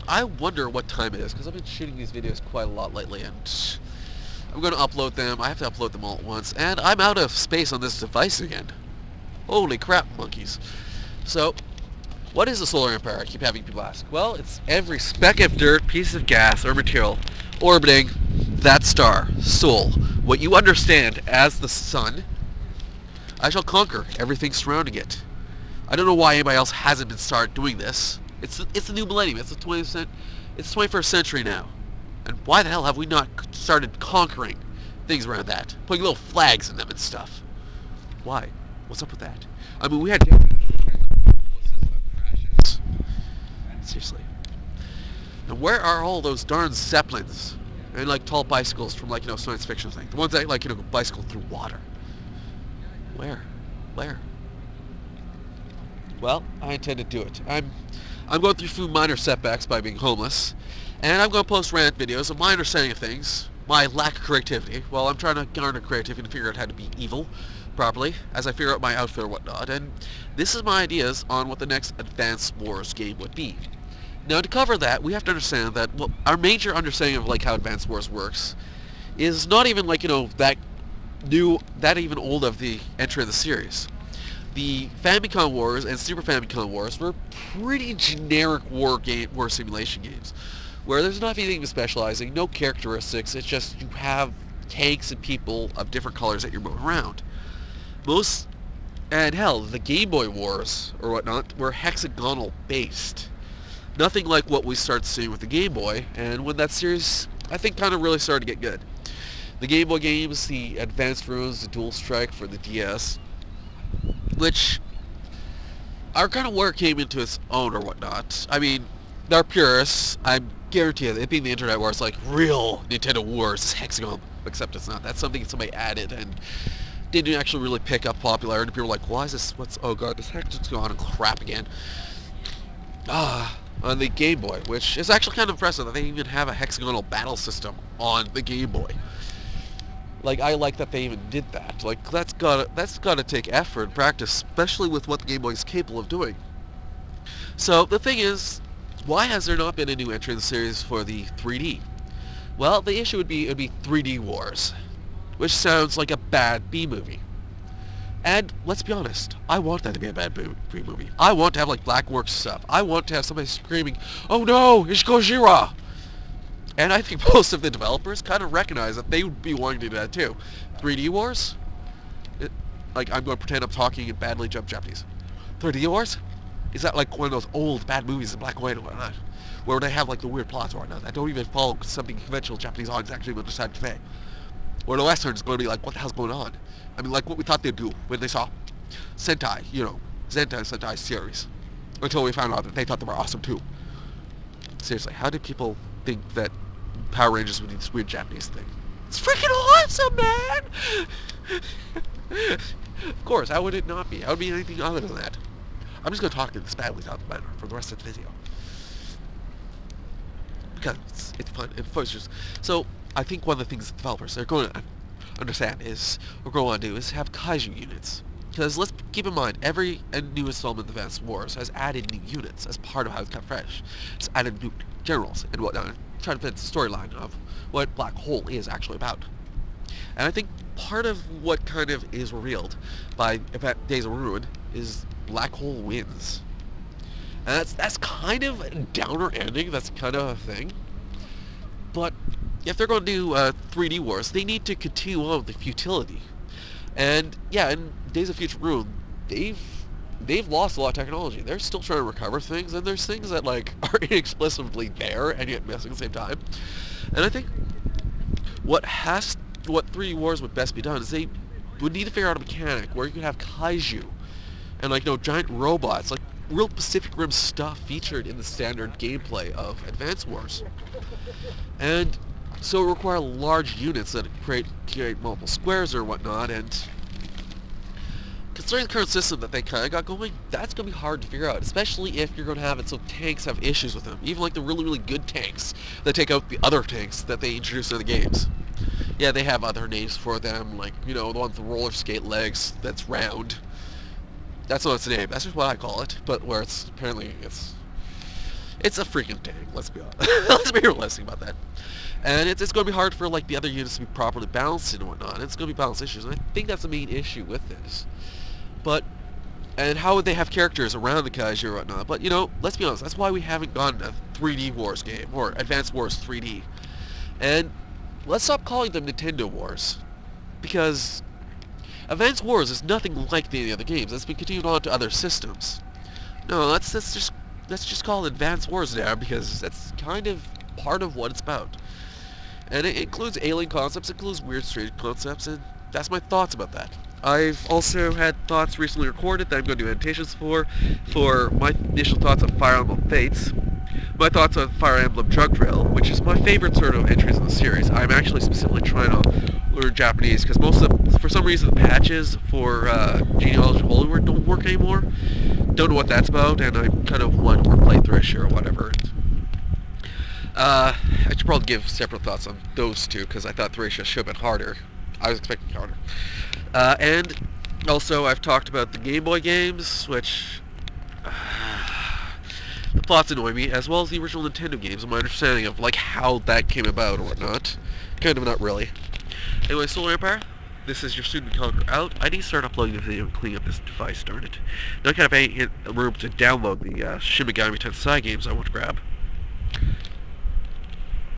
I wonder what time it is, because I've been shooting these videos quite a lot lately, and I'm going to upload them. I have to upload them all at once, and I'm out of space on this device again. Holy crap, monkeys. So, what is a solar empire? I keep having people ask. Well, it's every speck of dirt, piece of gas, or material orbiting that star, Sol. What you understand as the sun, I shall conquer everything surrounding it. I don't know why anybody else hasn't been started doing this. It's the new millennium. It's the 21st century now. And why the hell have we not started conquering things around that? Putting little flags in them and stuff. Why? What's up with that? I mean, we had crashes. Seriously. And where are all those darn zeppelins and like tall bicycles from like science fiction thing? The ones that like bicycle through water. Where? Well, I intend to do it. I'm going through a few minor setbacks by being homeless, and I'm going to post rant videos of my understanding of things, my lack of creativity. Well, I'm trying to garner creativity and figure out how to be evil properly as I figure out my outfit or whatnot, and this is my ideas on what the next Advance Wars game would be. Now, to cover that, we have to understand that our major understanding of like how Advance Wars works is not even like that even old of the entry of the series. The Famicom Wars and Super Famicom Wars were pretty generic war simulation games, where there's not anything specializing, no characteristics. It's just you have tanks and people of different colors that you're moving around. And hell, the Game Boy Wars or whatnot were hexagonal based. Nothing like what we start seeing with the Game Boy, and when that series, I think, kind of really started to get good. The Game Boy games, the Advanced Ruins, the Dual Strike for the DS, which are kind of where it came into its own or whatnot. I mean, they're purists. I guarantee it being the internet where it's like real Nintendo Wars is hexagon, except it's not. That's something somebody added and didn't actually really pick up popularity. People were like, why is this, oh god, this hexagon and crap again. On the Game Boy, which is actually kind of impressive that they even have a hexagonal battle system on the Game Boy. Like, I like that they even did that. Like, that's gotta take effort and practice, especially with what the Game Boy is capable of doing. So, the thing is, why has there not been a new entry in the series for the 3D? Well, the issue would be, 3D Wars, which sounds like a bad B-movie. And, let's be honest, I want that to be a bad B-movie. I want to have, like, Blackworks stuff. I want to have somebody screaming, "Oh no, it's Gojira!" And I think most of the developers kind of recognize that they would be wanting to do that too. 3D Wars? Like, I'm going to pretend I'm talking in badly jumped Japanese. 3D Wars? Is that like one of those old bad movies in black and white and whatnot? Where they have like the weird plots or whatnot that don't even follow something conventional Japanese audience actually will decide to say. Or the Western is going to be like, what the hell's going on? I mean, like what we thought they'd do when they saw Sentai, Sentai series. Until we found out that they thought they were awesome too. Seriously, how did people think that Power Rangers would do this weird Japanese thing? It's freaking awesome, man! Of course, how would it not be? How would it be anything other than that? I'm just going to talk in this badly manner for the rest of the video. Because it's fun. It's fun. So, I think one of the things the developers are going to understand is, or going to want to do, is have kaiju units. Because let's keep in mind, every new installment of Advance Wars has added new units as part of how it's kept fresh. It's added new generals and whatnot, trying to fit the storyline of what Black Hole is actually about. And I think part of what kind of is revealed by Days of Ruin is Black Hole wins. And that's kind of a downer ending, that's kind of a thing. But if they're going to do 3D Wars, they need to continue on with the futility. And yeah, in Days of Future Ruin, they've lost a lot of technology. They're still trying to recover things, and there's things that like are inexplicably there and yet missing at the same time. And I think what 3D Wars would best be done is they would need to figure out a mechanic where you could have kaiju and like giant robots, like real Pacific Rim stuff featured in the standard gameplay of Advance Wars. And so it require large units that create multiple squares or whatnot, and considering the current system that they kind of got going, that's going to be hard to figure out, especially if you're going to have it so tanks have issues with them. Even like the really, really good tanks that take out the other tanks that they introduce in the games. Yeah, they have other names for them, like, the one with the roller skate legs that's round. That's not its name, that's just what I call it, but where it's, apparently, it's... It's a freaking tank. Let's be honest. Let's be realistic about that. And it's going to be hard for like the other units to be properly balanced and whatnot. It's going to be balance issues, and I think that's the main issue with this. But and how would they have characters around the Kaiju or whatnot? But you know, let's be honest. That's why we haven't gotten a 3D Wars game or Advanced Wars 3D. And let's stop calling them Nintendo Wars, because Advanced Wars is nothing like the other games. That's been continued on to other systems. No, let's just call it Advanced Wars now, because that's kind of part of what it's about. And it includes alien concepts, it includes weird strange concepts, and that's my thoughts about that. I've also had thoughts recently recorded that I'm going to do annotations for my initial thoughts on Fire Emblem Fates, my thoughts on Fire Emblem Drug Drill, which is my favorite sort of entries in the series. I'm actually specifically trying to learn Japanese, because for some reason, the patches for Genealogy of Holy War don't work anymore. Don't know what that's about, and I kind of want more playthrough or whatever. I should probably give separate thoughts on those two, because I thought Thracia should have been harder. I was expecting harder. And also, I've talked about the Game Boy games, which the plots annoy me, as well as the original Nintendo games, and my understanding of like how that came about or whatnot. Kind of not really. Anyway, Solar Empire, this is your Student Conquer out. I need to start uploading the video and cleaning up this device, darn it. Now I kind of ain't in a room to download the Shin Megami Tensei games I want to grab.